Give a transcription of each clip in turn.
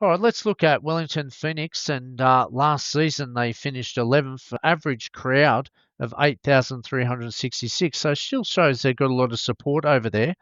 All right, let's look at Wellington Phoenix. And last season they finished 11th, average crowd of 8,366. So still shows they've got a lot of support over there.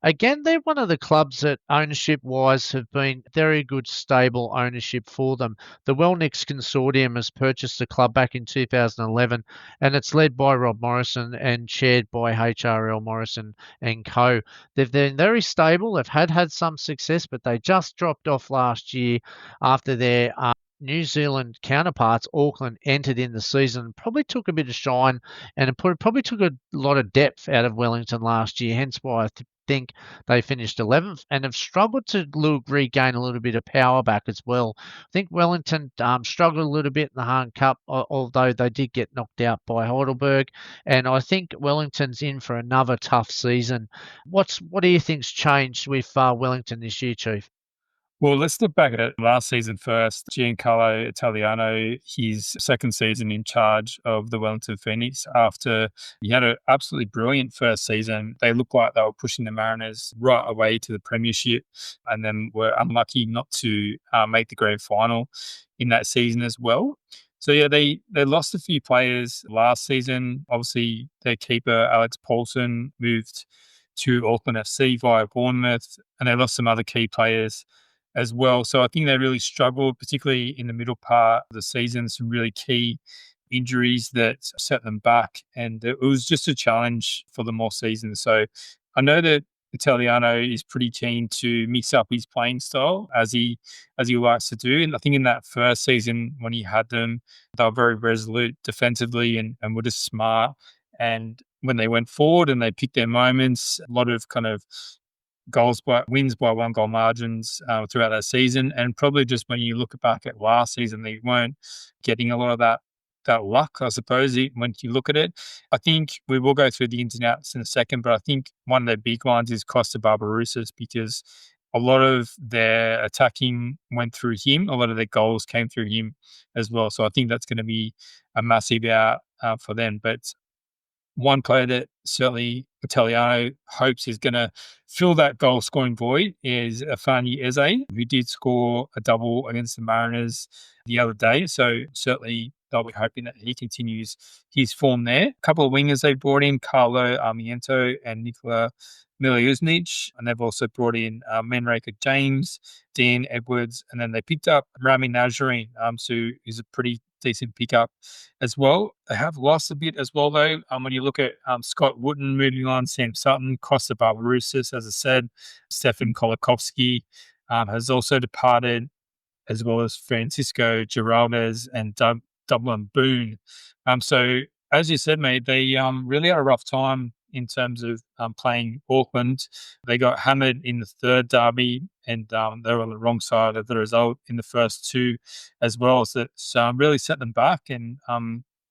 Again, they're one of the clubs that ownership wise have been very good, stable ownership for them. The Wellnix Consortium has purchased the club back in 2011, and it's led by Rob Morrison and chaired by HRL Morrison and Co. They've been very stable. They've had some success, but they just dropped off last year after their New Zealand counterparts, Auckland, entered in the season, probably took a bit of shine and probably took a lot of depth out of Wellington last year. Hence why think they finished 11th and have struggled to regain a little bit of power back as well. I think Wellington struggled a little bit in the Hahn Cup, although they did get knocked out by Heidelberg. And I think Wellington's in for another tough season. What do you think's changed with Wellington this year, Chief? Well, let's look back at last season first. Giancarlo Italiano, his second season in charge of the Wellington Phoenix, after he had an absolutely brilliant first season. They looked like they were pushing the Mariners right away to the premiership and then were unlucky not to make the grand final in that season as well. So, yeah, they lost a few players last season. Obviously, their keeper, Alex Paulson, moved to Auckland FC via Bournemouth, and they lost some other key players as well. So I think they really struggled, particularly in the middle part of the season, some really key injuries that set them back. And it was just a challenge for them all season. So I know that Italiano is pretty keen to mix up his playing style as he likes to do. And I think in that first season when he had them, they were very resolute defensively and were just smart. And when they went forward and they picked their moments, a lot of kind of wins by 1 goal margins throughout that season. And probably just when you look back at last season, they weren't getting a lot of that luck, I suppose, when you look at it. I think we will go through the ins and outs in a second, but I think one of the big ones is Costa Barbarouses, because a lot of their attacking went through him. A lot of their goals came through him as well. So I think that's going to be a massive out for them. But one player that certainly Italiano hopes is going to fill that goal scoring void is Afani Eze, who did score a double against the Mariners the other day. So certainly they'll be hoping that he continues his form there. A couple of wingers they brought in, Carlo Armiento and Nikola Miliuznic, and they've also brought in Manreka James, Dan Edwards, and then they picked up Rami Nazarene, who is a pretty decent pickup as well. They have lost a bit as well, though. When you look at Scott Wooten moving on, Sam Sutton, Costa Barbarouses, as I said, Stefan Kolakowski has also departed, as well as Francisco Giraldes and Dublin Boone. So, as you said, mate, they really had a rough time in terms of playing Auckland. They got hammered in the third derby, and they were on the wrong side of the result in the first two as well. So it's really set them back. And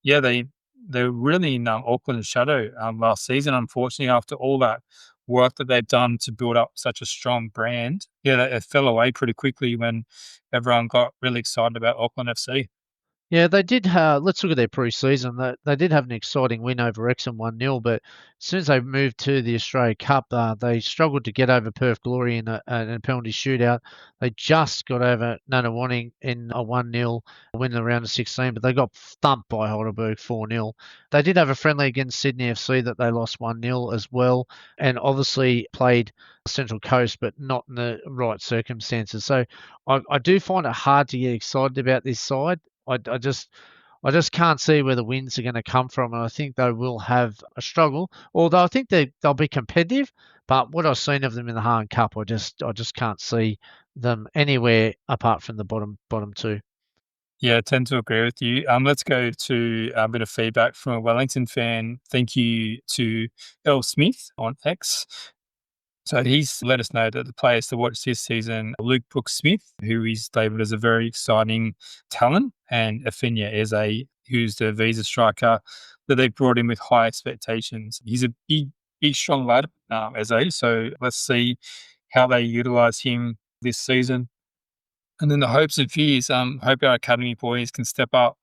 yeah, they were really in Auckland's shadow last season, unfortunately, after all that work that they've done to build up such a strong brand. Yeah, it fell away pretty quickly when everyone got really excited about Auckland FC. Yeah, they did. Let's look at their pre-season. They did have an exciting win over Wrexham 1-0, but as soon as they moved to the Australia Cup, they struggled to get over Perth Glory in a penalty shootout. They just got over Nunawanning in a 1-0 win in the round of 16, but they got thumped by Heidelberg 4-0. They did have a friendly against Sydney FC that they lost 1-0 as well, and obviously played Central Coast, but not in the right circumstances. So I do find it hard to get excited about this side. I just can't see where the wins are going to come from, and I think they will have a struggle. Although I think they'll be competitive, but what I've seen of them in the Hahn Cup, I just can't see them anywhere apart from the bottom two. Yeah, I tend to agree with you. Let's go to a bit of feedback from a Wellington fan. Thank you to L. Smith on X. So he's let us know that the players to watch this season, Luke Brooks-Smith, who is labelled as a very exciting talent, and Afenia Eze, who's the visa striker that they've brought in with high expectations. He's a big, strong lad, Eze. So let's see how they utilise him this season. And then the hopes and fears, hope our academy boys can step up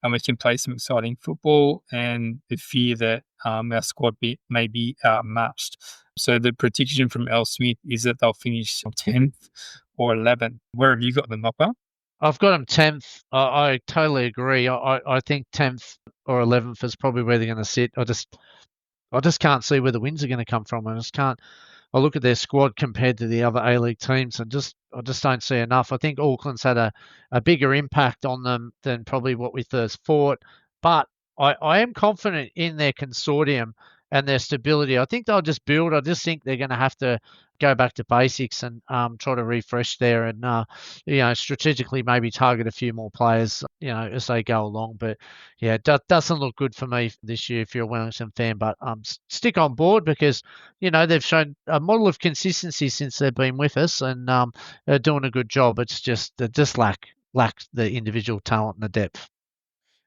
and we can play some exciting football, and the fear that our squad may be outmatched. So the prediction from L. Smith is that they'll finish 10th or 11th. Where have you got them, Nopper? I've got them 10th. I totally agree. I think 10th or 11th is probably where they're going to sit. I just can't see where the wins are going to come from. I just can't. I look at their squad compared to the other A-League teams and I just don't see enough. I think Auckland's had a bigger impact on them than probably what we first thought. But I am confident in their consortium and their stability. I think they'll just build. I just think they're going to have to go back to basics and try to refresh there and strategically maybe target a few more players as they go along. But yeah, it doesn't look good for me this year if you're a Wellington fan. But stick on board because they've shown a model of consistency since they've been with us and they're doing a good job. It's just they just lack the individual talent and the depth.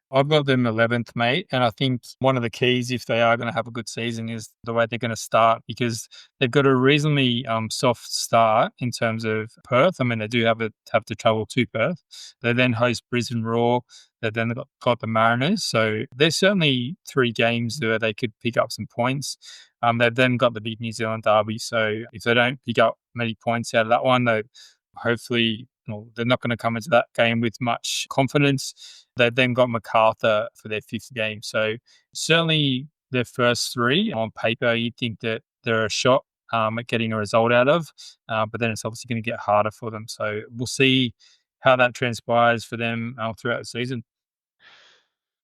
I've got them 11th, mate. And I think one of the keys, if they are going to have a good season, is the way they're going to start because they've got a reasonably soft start in terms of Perth. I mean, they do have to travel to Perth. They then host Brisbane Roar. They then got the Mariners. So there's certainly 3 games where they could pick up some points. They've then got the big New Zealand derby. So if they don't pick up many points out of that one, they hopefully they're not going to come into that game with much confidence. They've then got MacArthur for their 5th game. So certainly their first 3 on paper, you'd think that they're a shot at getting a result out of, but then it's obviously going to get harder for them. So we'll see how that transpires for them throughout the season.